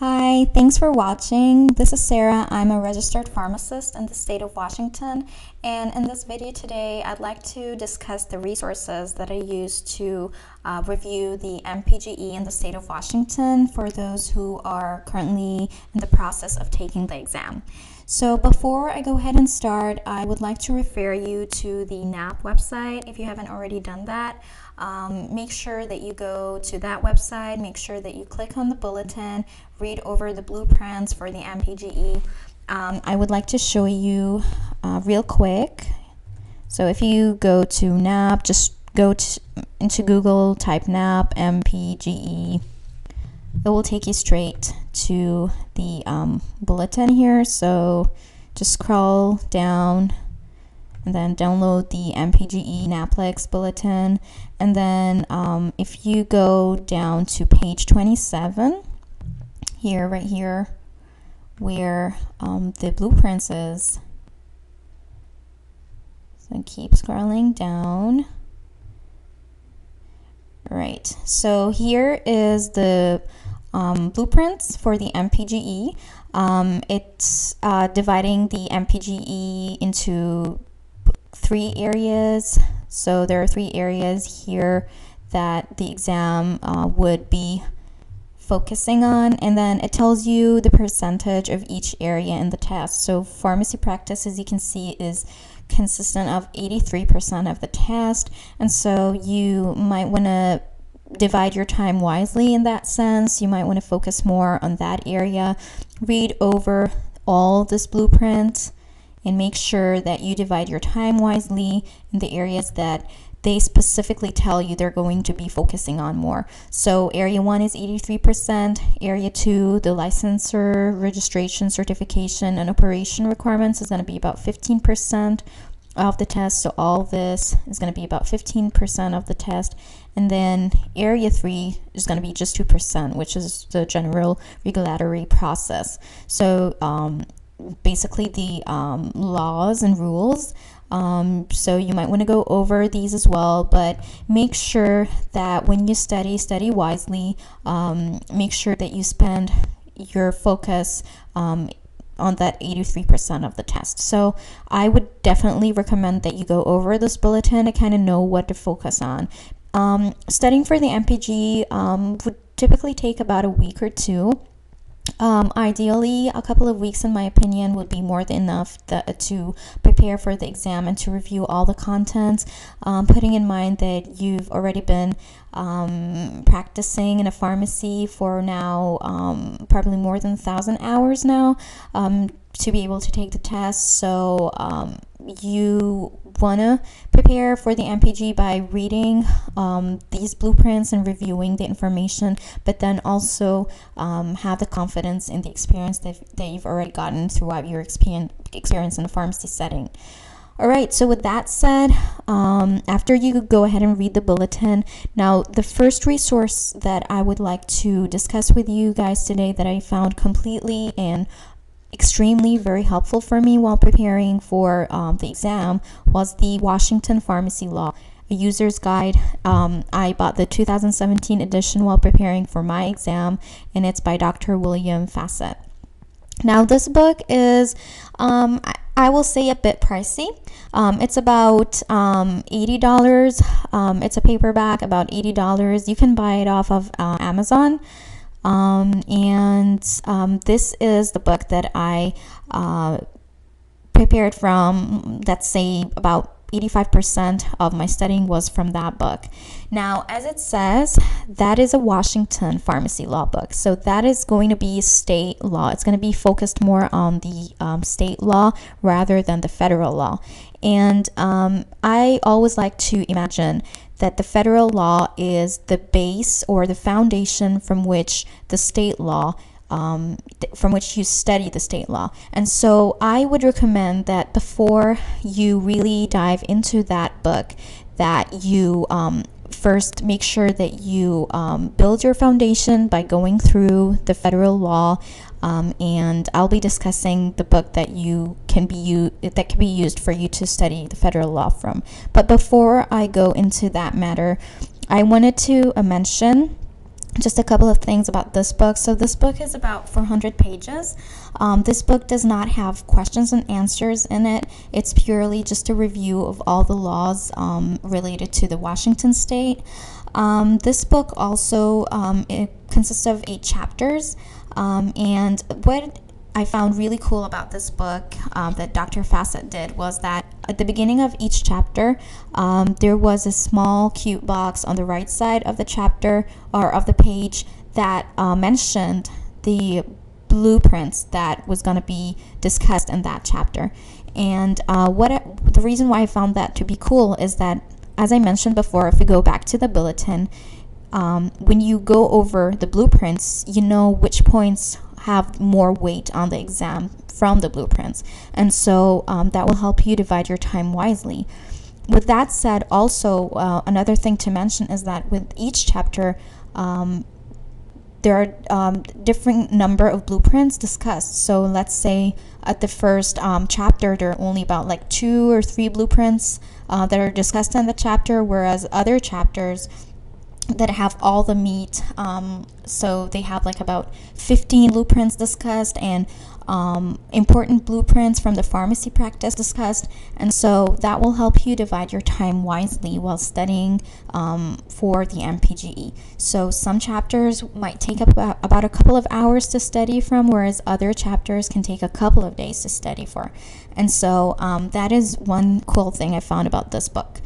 Hi, thanks for watching. This is Sarah. I'm a registered pharmacist in the state of Washington, and in this video today I'd like to discuss the resources that I use to review the MPJE in the state of Washington for those who are currently in the process of taking the exam. So before I go ahead and start, I would like to refer you to the NAP website if you haven't already done that. Make sure that you go to that website, make sure that you click on the bulletin, read over the blueprints for the MPJE. I would like to show you real quick. So if you go to NAP, just go into Google, type NAP MPJE. It will take you straight to the bulletin here. So just scroll down and then download the MPJE NAPLEX bulletin. And then if you go down to page 27, here, right here, where the blueprints is. So keep scrolling down. Right, so here is the blueprints for the MPJE. It's dividing the MPJE into 3 areas. So there are 3 areas here that the exam would be focusing on, and then it tells you the percentage of each area in the test. So pharmacy practice, as you can see, is consistent of 83% of the test, and so you might want to divide your time wisely in that sense. You might want to focus more on that area. Read over all this blueprint and make sure that you divide your time wisely in the areas that they specifically tell you they're going to be focusing on more. So area 1 is 83%, area 2, the licensure, registration, certification, and operation requirements is going to be about 15% of the test. So all this is going to be about 15% of the test. And then area 3 is going to be just 2%, which is the general regulatory process. So basically the laws and rules. So you might want to go over these as well, but make sure that when you study wisely. Make sure that you spend your focus on that 83% of the test. So I would definitely recommend that you go over this bulletin to kind of know what to focus on. Studying for the MPJE would typically take about a week or 2. Ideally, a couple of weeks, in my opinion, would be more than enough to prepare for the exam and to review all the contents, putting in mind that you've already been practicing in a pharmacy for now probably more than 1,000 hours now to be able to take the test. So you want to prepare for the MPJE by reading these blueprints and reviewing the information, but then also have the confidence in the experience that you've already gotten throughout your experience in a pharmacy setting. Alright, so with that said, after you go ahead and read the bulletin, now the first resource that I would like to discuss with you guys today that I found completely and extremely very helpful for me while preparing for the exam was the Washington Pharmacy Law, a user's guide. I bought the 2017 edition while preparing for my exam, and it's by Dr. William Fassett. Now this book is, I will say, a bit pricey. It's about $80. It's a paperback, about $80. You can buy it off of Amazon. This is the book that I prepared from. Let's say about 85% of my studying was from that book. Now, as it says, that is a Washington pharmacy law book. So that is going to be state law. It's going to be focused more on the state law rather than the federal law. And I always like to imagine that the federal law is the base or the foundation from which the state law from which you study the state law. And so I would recommend that before you really dive into that book, that you first make sure that you build your foundation by going through the federal law, and I'll be discussing the book that can be used for you to study the federal law from. But before I go into that matter, I wanted to mention just a couple of things about this book. So this book is about 400 pages. This book does not have questions and answers in it. It's purely just a review of all the laws related to the Washington state. This book also it consists of 8 chapters. And what I found really cool about this book that Dr. Fassett did was that at the beginning of each chapter, there was a small cute box on the right side of the chapter or of the page that mentioned the blueprints that was going to be discussed in that chapter. And the reason why I found that to be cool is that, as I mentioned before, if we go back to the bulletin, when you go over the blueprints, you know which points have more weight on the exam from the blueprints, and so that will help you divide your time wisely. With that said, also another thing to mention is that with each chapter there are different number of blueprints discussed. So let's say at the first chapter there are only about like 2 or 3 blueprints that are discussed in the chapter, whereas other chapters that have all the meat, so they have like about 15 blueprints discussed and important blueprints from the pharmacy practice discussed, and so that will help you divide your time wisely while studying for the MPJE. So some chapters might take about a couple of hours to study from, whereas other chapters can take a couple of days to study for, and so that is one cool thing I found about this book.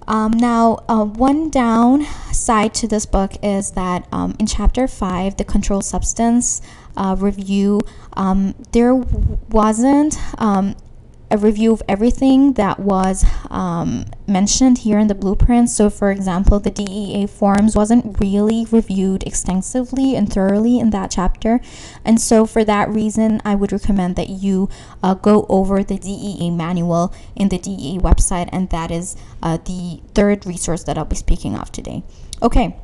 Now, one downside to this book is that in Chapter 5, the controlled substance review, there wasn't a review of everything that was mentioned here in the blueprint. So, for example, the DEA forms wasn't really reviewed extensively and thoroughly in that chapter. And so for that reason, I would recommend that you go over the DEA Manual in the DEA website, and that is the third resource that I'll be speaking of today. Okay.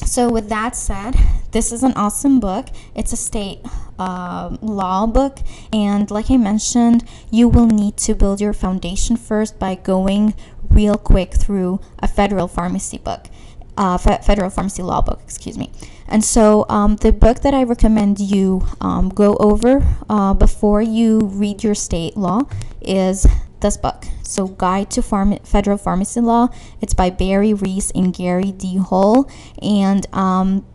So with that said, this is an awesome book. It's a state law book, and like I mentioned, you will need to build your foundation first by going real quick through a federal pharmacy book, federal pharmacy law book, excuse me. And so the book that I recommend you go over before you read your state law is this book. So Guide to Federal Pharmacy Law. It's by Barry Reese and Gary D. Hull. And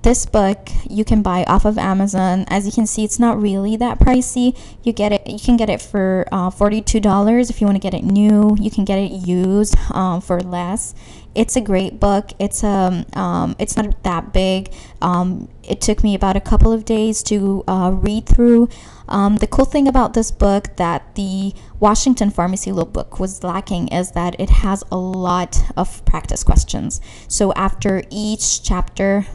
this book you can buy off of Amazon. As you can see, it's not really that pricey. You can get it for $42 if you want to get it new. You can get it used for less. It's a great book. It's not that big. It took me about a couple of days to read through. The cool thing about this book that the Washington Pharmacy Law book was lacking is that it has a lot of practice questions. So after each chapter,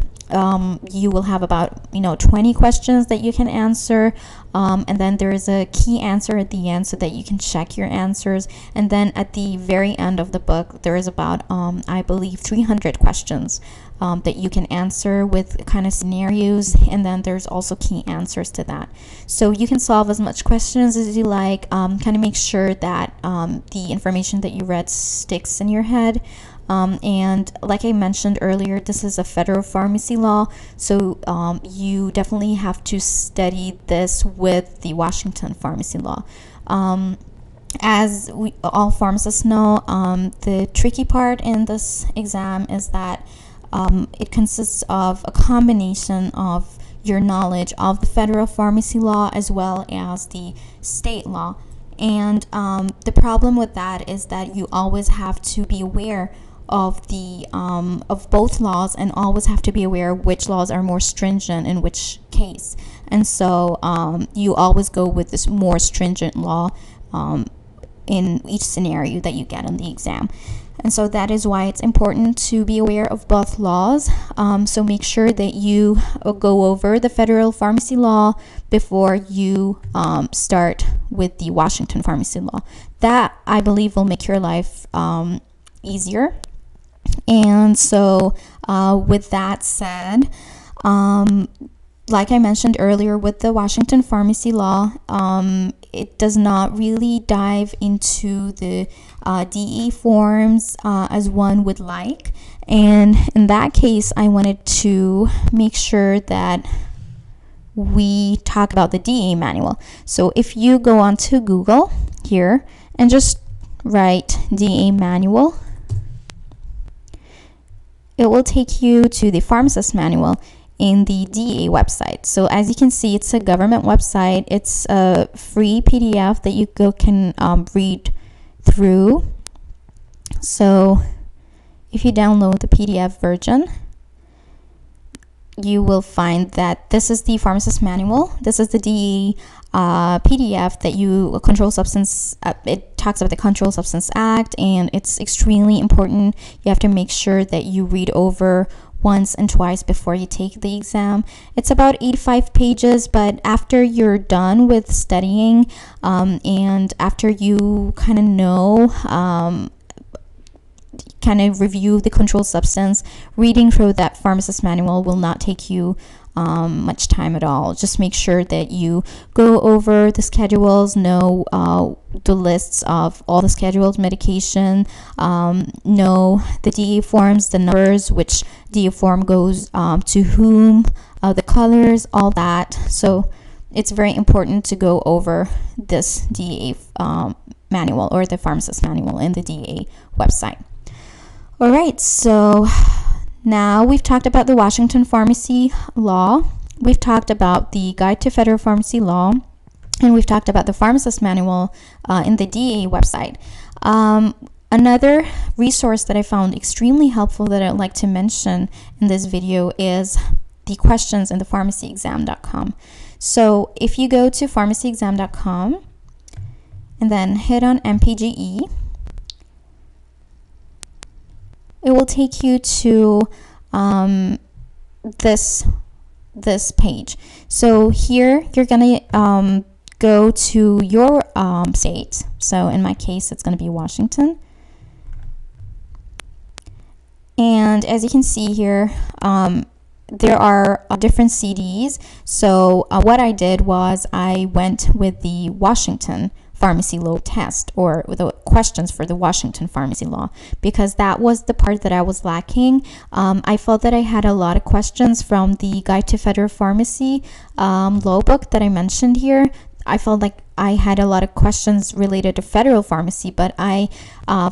you will have about 20 questions that you can answer, and then there is a key answer at the end so that you can check your answers, and then at the very end of the book there is about I believe 300 questions that you can answer with kind of scenarios, and then there's also key answers to that. So you can solve as much questions as you like, kind of make sure that the information that you read sticks in your head. And like I mentioned earlier, this is a federal pharmacy law, so you definitely have to study this with the Washington pharmacy law. As all pharmacists know, the tricky part in this exam is that it consists of a combination of your knowledge of the federal pharmacy law as well as the state law. And the problem with that is that you always have to be aware of the of both laws, and always have to be aware which laws are more stringent in which case. And so you always go with this more stringent law in each scenario that you get on the exam. And so that is why it's important to be aware of both laws. So make sure that you go over the federal pharmacy law before you start with the Washington pharmacy law. That, I believe, will make your life easier. And so with that said, like I mentioned earlier, with the Washington pharmacy law, it does not really dive into the DEA forms as one would like. And in that case, I wanted to make sure that we talk about the DEA manual. So if you go onto Google here and just write DEA manual, it will take you to the pharmacist manual in the DEA website. So as you can see, it's a government website. It's a free PDF that you can read through. So if you download the PDF version, you will find that this is the pharmacist manual. This is the DEA PDF that controlled substance. It talks about the Controlled Substance Act, and it's extremely important. You have to make sure that you read over once and twice before you take the exam. It's about 85 pages, but after you're done with studying and after you kind of know, kind of review the controlled substance, reading through that pharmacist manual will not take you much time at all. Just make sure that you go over the schedules, know the lists of all the scheduled medication, know the DEA forms, the numbers, which DEA form goes to whom, the colors, all that. So it's very important to go over this DEA manual, or the pharmacist manual in the DEA website. All right, so now we've talked about the Washington Pharmacy Law, we've talked about the Guide to Federal Pharmacy Law, and we've talked about the Pharmacist Manual in the DEA website. Another resource that I found extremely helpful that I'd like to mention in this video is the questions in the pharmacyexam.com. So if you go to pharmacyexam.com and then hit on MPJE, it will take you to this page. So here you're gonna go to your state. So in my case, it's gonna be Washington. And as you can see here, there are different CDs. So what I did was I went with the Washington Pharmacy Law test, or the questions for the Washington Pharmacy Law, because that was the part that I was lacking. I felt that I had a lot of questions from the Guide to Federal Pharmacy law book that I mentioned here. I felt like I had a lot of questions related to federal pharmacy, but I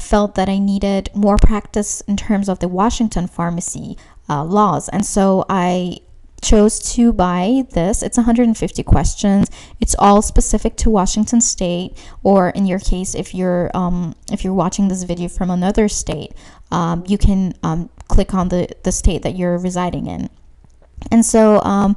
felt that I needed more practice in terms of the Washington pharmacy laws. And so I chose to buy this. It's 150 questions. It's all specific to Washington state, or in your case, if you're watching this video from another state, you can click on the state that you're residing in. And so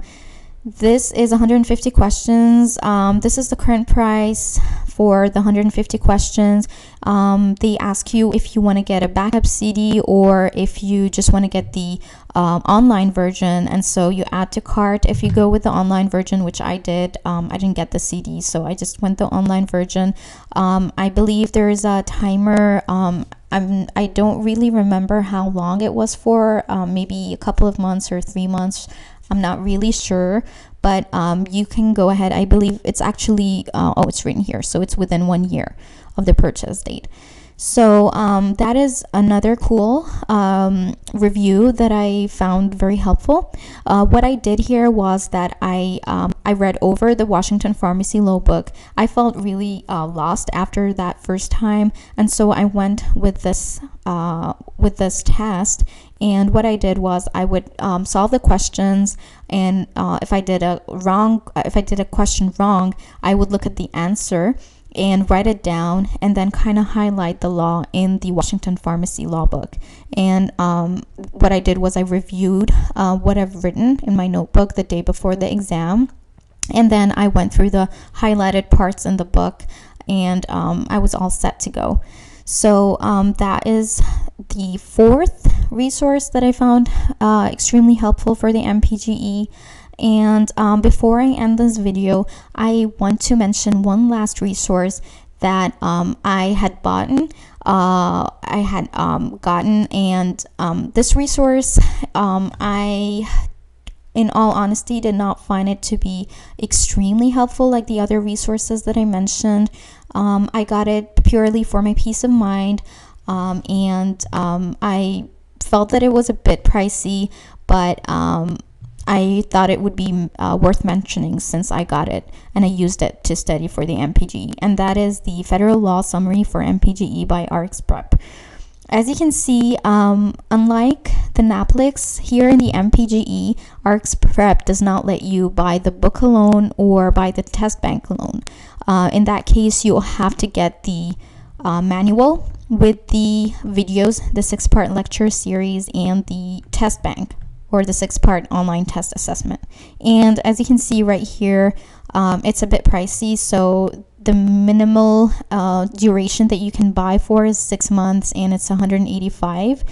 this is 150 questions. This is the current price for the 150 questions. They ask you if you want to get a backup CD or if you just want to get the online version, and so you add to cart. If you go with the online version, which I did, I didn't get the CD, so I just went the online version. I believe there is a timer. I don't really remember how long it was for, maybe a couple of months or 3 months. I'm not really sure, but you can go ahead. I believe it's actually, it's written here, so it's within 1 year of the purchase date. So that is another cool review that I found very helpful. What I did here was that I read over the Washington Pharmacy Law book. I felt really lost after that first time, and so I went with this test. And what I did was I would solve the questions, and if I did a question wrong, I would look at the answer and write it down, and then kind of highlight the law in the Washington Pharmacy Law book. And what I did was I reviewed what I've written in my notebook the day before the exam, and then I went through the highlighted parts in the book, and I was all set to go. So that is the fourth resource that I found extremely helpful for the MPJE. And before I end this video, I want to mention one last resource that I had gotten, and this resource, I in all honesty, did not find it to be extremely helpful like the other resources that I mentioned. I got it purely for my peace of mind, and I felt that it was a bit pricey, but I thought it would be worth mentioning since I got it and I used it to study for the MPJE, and that is the Federal Law Summary for MPJE by RX Prep. As you can see, unlike the NAPLIX, here in the MPJE, RX Prep does not let you buy the book alone or buy the test bank alone. In that case, you'll have to get the manual with the videos, the 6-part lecture series, and the test bank, or the 6-part online test assessment. And as you can see right here, it's a bit pricey, so the minimal duration that you can buy for is 6 months, and it's $185.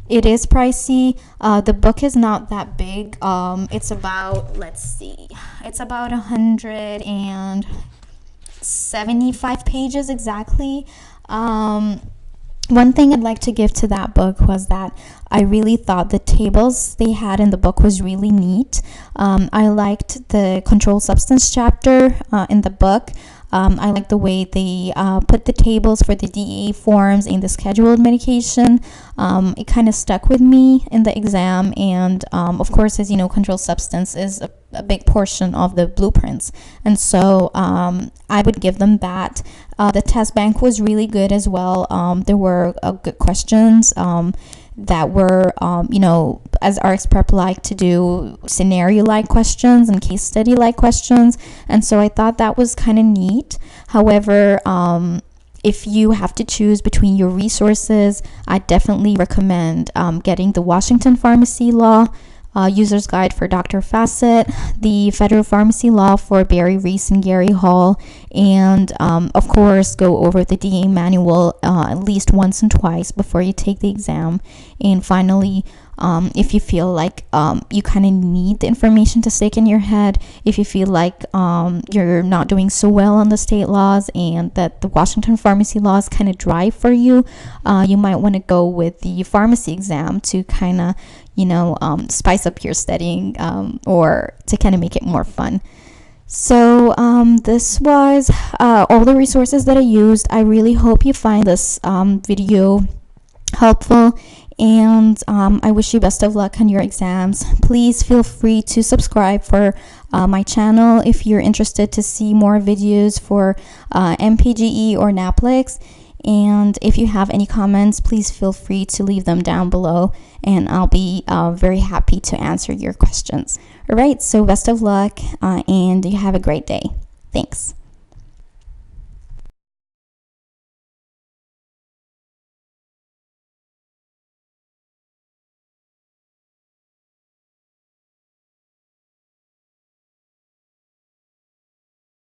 It is pricey. The book is not that big. It's about, let's see, it's about 175 pages exactly. One thing I'd like to give to that book was that I really thought the tables they had in the book was really neat. I liked the controlled substance chapter in the book. I like the way they put the tables for the DEA forms and the scheduled medication. It kind of stuck with me in the exam, and of course, as you know, controlled substance is a big portion of the blueprints, and so I would give them that. The test bank was really good as well. There were good questions that were, you know, as RX Prep like to do, scenario-like questions and case study-like questions, and so I thought that was kind of neat. However, if you have to choose between your resources, I definitely recommend getting the Washington Pharmacy Law User's Guide for Dr. Fassett, the Federal Pharmacy Law for Barry Reese and Gary Hall, and of course go over the DEA Manual at least once and twice before you take the exam. And finally, if you feel like you kind of need the information to stick in your head, if you feel like you're not doing so well on the state laws and that the Washington Pharmacy Law is kind of dry for you, you might want to go with the pharmacy exam to kind of, you know, spice up your studying, or to kind of make it more fun. So this was all the resources that I used. I really hope you find this video helpful, and I wish you best of luck on your exams. Please feel free to subscribe for my channel if you're interested to see more videos for MPJE or NAPLIX. And if you have any comments, please feel free to leave them down below, and I'll be very happy to answer your questions. All right, so best of luck, and you have a great day. Thanks.